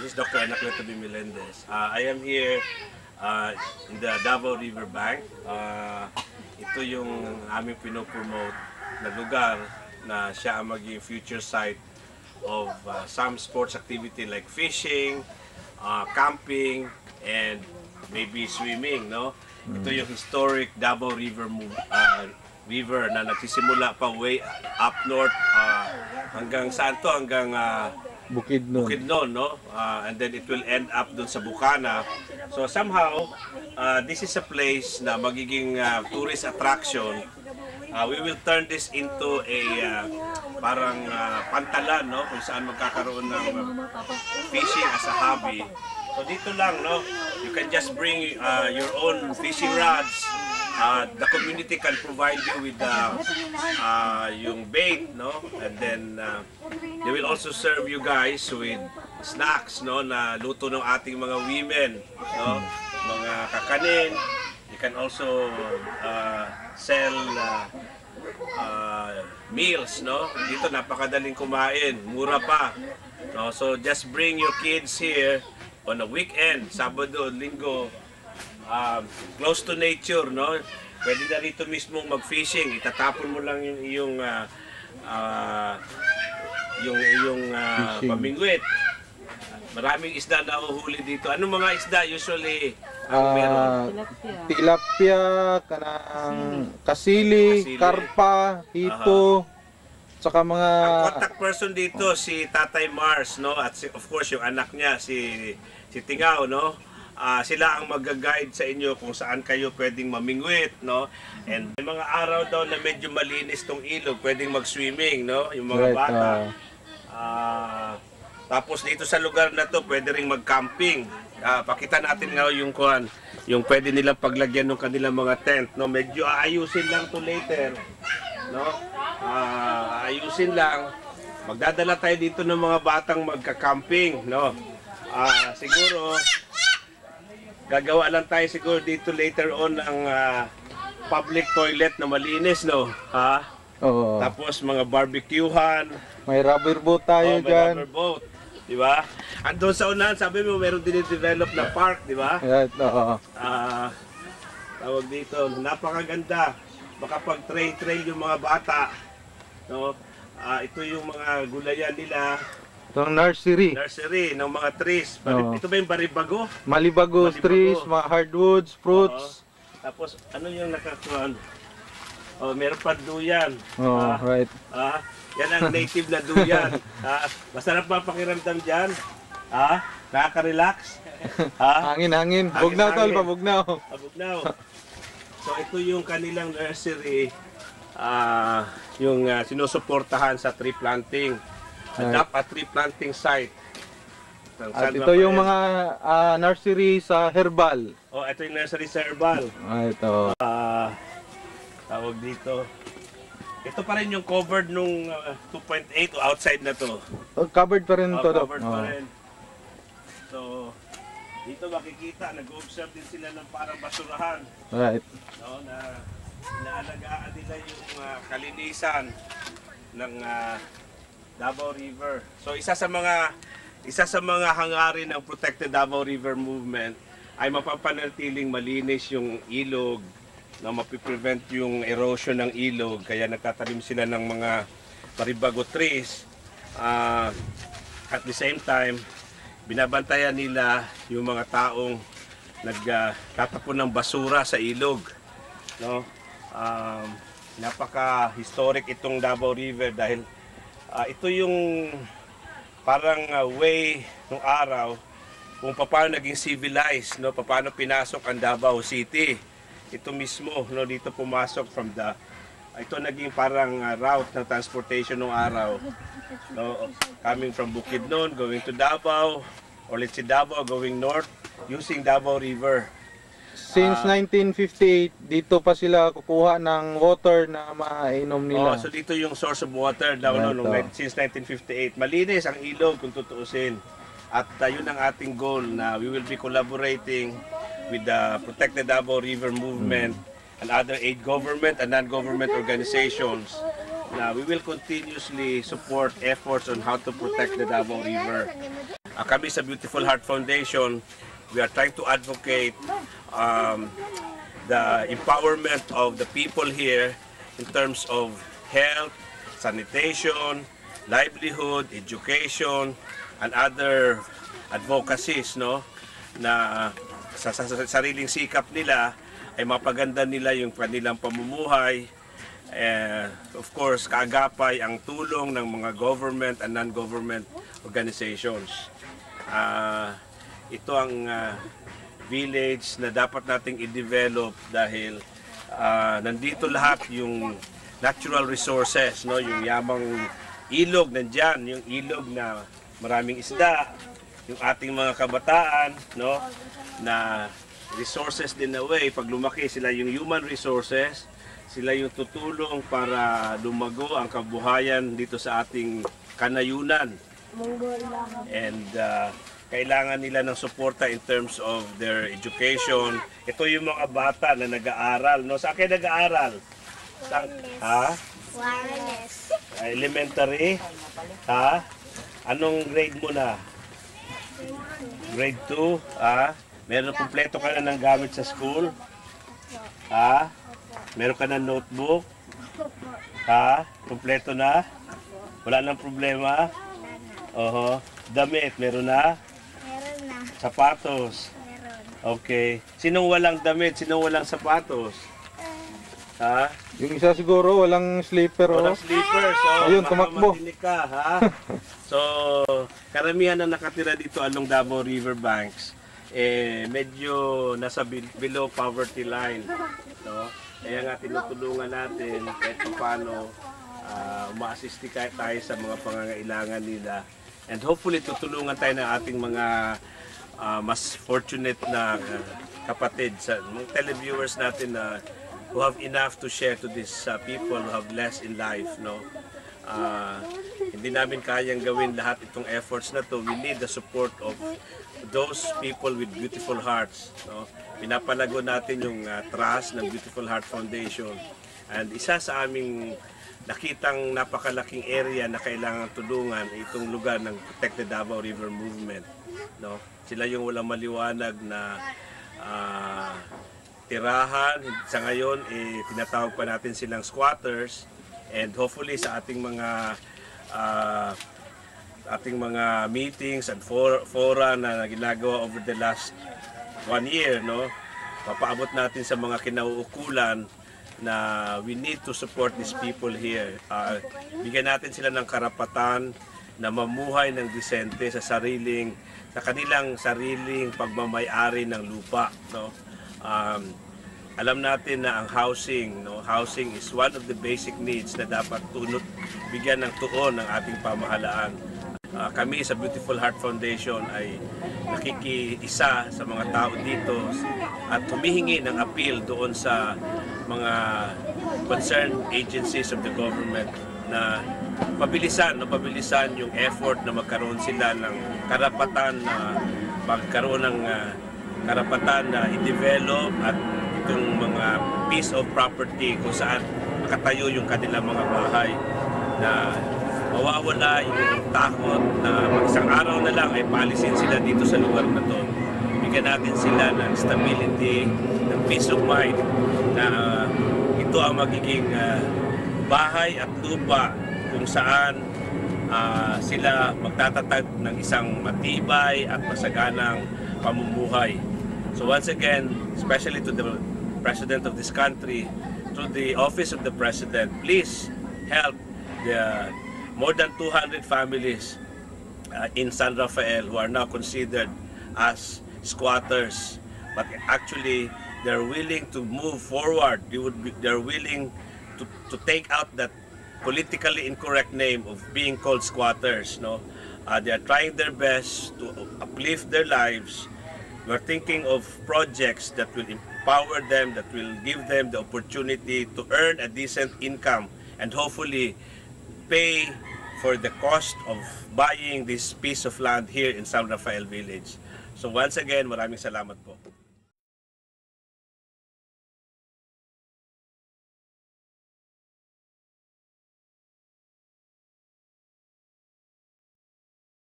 is Dr. Anacleto B. Melendez. I am here in the Davao River Bank. Ito yung aming pinopromote na lugar na siya ang maging future site of some sports activity like fishing, camping, and maybe swimming. No? Ito yung historic Davao River river na nagsisimula pa way up north hanggang saan to? Hanggang Bukidnon, no? And then it will end up dun sa Bukana. So somehow, this is a place na magiging tourist attraction. We will turn this into a parang pantalan, no? Kung saan magkakaroon ng fishing as a hobby. So dito lang, no? You can just bring your own fishing rods. The community can provide you with yung bait, no? And then they will also serve you guys with snacks, no? Na luto ng ating mga women, no? Mga kakanin. You can also sell meals, no? Dito napakadaling kumain, mura pa. No? So just bring your kids here on a weekend, Sabado, Linggo. Close to nature, no? Pwede na rito mismo mag-fishing. Itatapon mo lang yung pamingwit. Maraming isda na uhuli dito. Anong mga isda usually ang meron? Tilapia, kanang kasili, karpa, hito, saka mga... Ang contact person dito si Tatay Mars, no? At of course yung anak niya si Tingaw, no? Sila ang mag-guide sa inyo kung saan kayo pwedeng mamingwit, no? And may mga araw daw na medyo malinis tong ilog, pwedeng mag-swimming, no? Yung mga bata. Tapos dito sa lugar na to, pwede ring mag-camping. Pakita natin nga yung pwede nilang paglagyan ng kanilang mga tent, no? Medyo aayusin lang to later, no? Aayusin lang. Magdadala tayo dito ng mga batang magka-camping, no? Siguro gagawa lang tayo siguro dito later on ng public toilet na malinis, no? Oo. Tapos mga barbecuehan. May rubber boat tayo dyan. May rubber boat. Di ba? Andun sa unahan, sabi mo, meron din develop na park, di ba? Right, oo. Tawag dito, napakaganda. Makapag-trail yung mga bata. No? Ito yung mga gulayan nila. Itong nursery ng mga trees. Ito ba yung baribago? Malibago trees, mga hardwoods, fruits. Tapos ano yung nakakuan? Meron pa duyan. Right. Yan ang native na duyan. Masarap ba pakiramdam dyan? Nakaka-relax? Hangin. Bugnaw tol, pabugnaw. Bugnaw. So ito yung kanilang nursery. Yung sinusuportahan sa tree planting. Adapt a tree planting site. At ito yung mga nursery sa herbal. Ito yung nursery sa herbal. Ito. Tawag dito. Ito pa rin yung covered nung 2.8 o outside na to. Covered pa rin to. Covered pa rin. So, dito makikita, nag-observe din sila ng parang basurahan. Right. No, na inaalagaan nila yung kalinisan ng Davao River. So isa sa mga hangarin ng Protected Davao River Movement ay mapapanatiling malinis yung ilog, na mapiprevent yung erosion ng ilog, kaya nagtatanim sila ng mga baribago trees. At the same time, binabantayan nila yung mga taong nagtatapon ng basura sa ilog. No? Napaka-historic itong Davao River dahil ito yung parang way ng araw kung paano naging civilized, no? Paano pinasok ang Davao City. Ito mismo, no? Dito pumasok from ito naging parang route ng transportation ng araw. No? Coming from Bukidnon, going to Davao, or let's say Davao, going north, using Davao River. Since 1958, dito pa sila kukuha ng water na mainom nila. So dito yung source of water daw since 1958. Malinis ang ilog kung tutuusin. At yun ang ating goal na we will be collaborating with the Protected Davao River Movement and other aid government and non-government organizations. We will continuously support efforts on how to protect the Davao River. kami sa Beautiful Heart Foundation, we are trying to advocate the empowerment of the people here in terms of health, sanitation, livelihood, education, and other advocacies, no, na sa sariling sikap nila ay mapaganda nila yung kanilang pamumuhay. Of course, kaagapay ang tulong ng mga government and non-government organizations. Ito ang village na dapat nating i-develop dahil nandito lahat yung natural resources, no, yung yamang ilog nandiyan, yung ilog na maraming isda, yung ating mga kabataan, no, na resources din na way, pag lumaki sila yung human resources, sila yung tutulong para lumago ang kabuhayan dito sa ating kanayunan. And kailangan nila ng suporta in terms of their education. Ito yung mga bata na nag-aaral, no? Saan kayo nag-aaral? Wireless. Elementary? Ha? Anong grade mo na? Grade 2? Meron kumpleto ka na ng gamit sa school? Meron ka na notebook? Kumpleto na? Wala nang problema? Oho. Damit, meron na? Meron na. Sapatos? Meron. Okay. Sinong walang damit? Sinong walang sapatos? Yung isa siguro, walang slipper. Walang slippers. Ayun, tumakbo. Madinig ka, ha? So, karamihan na nakatira dito along Davao River banks, medyo nasa below poverty line. No? Kaya nga tinutulungan natin kahit paano ma-assist tayo sa mga pangangailangan nila. And hopefully tutulungan tayo ng ating mga mas fortunate na kapatid sa mga televiewers natin na who have enough to share to these people who have less in life, no. Hindi namin kayang gawin lahat itong efforts na to. We need the support of those people with beautiful hearts, no. Pinapalago natin yung trust ng Beautiful Heart Foundation, and isa sa aming nakitang napakalaking area na kailangan tulungan itong lugar ng Protect the Davao River Movement, no. Sila yung walang maliwanag na tirahan. Sa ngayon, tinatawag pa natin silang squatters, and hopefully sa ating mga meetings and fora na ginagawa over the last 1 year, no, papaabot natin sa mga kinauukulan na we need to support these people here. Bigyan natin sila ng karapatan na mamuhay ng disente sa kanilang sariling pagmamay-ari ng lupa, no. Alam natin na ang housing, no, housing is one of the basic needs na dapat bigyan ng tuon ng ating pamahalaan. Kami sa Beautiful Heart Foundation ay nakikiisa sa mga tao dito at humihingi ng appeal doon sa mga concerned agencies of the government na pabilisan yung effort na magkaroon sila ng karapatan na i-develop at itong mga piece of property kung saan nakatayo yung kanilang mga bahay, na mawawala yung takot na isang araw na lang ay paalisin sila dito sa lugar na to. Bigyan natin sila ng stability, ng peace of mind, na ito ang magiging bahay at lupa kung saan sila magtatatag ng isang matibay at masaganang pamumuhay. So once again, especially to the President of this country, through the Office of the President, please help the more than 200 families in San Rafael who are now considered as squatters, but actually they're willing to move forward. They're willing to take out that politically incorrect name of being called squatters, no. They are trying their best to uplift their lives. We're thinking of projects that will empower them, that will give them the opportunity to earn a decent income and hopefully pay for the cost of buying this piece of land here in San Rafael Village. So once again, maraming salamat po.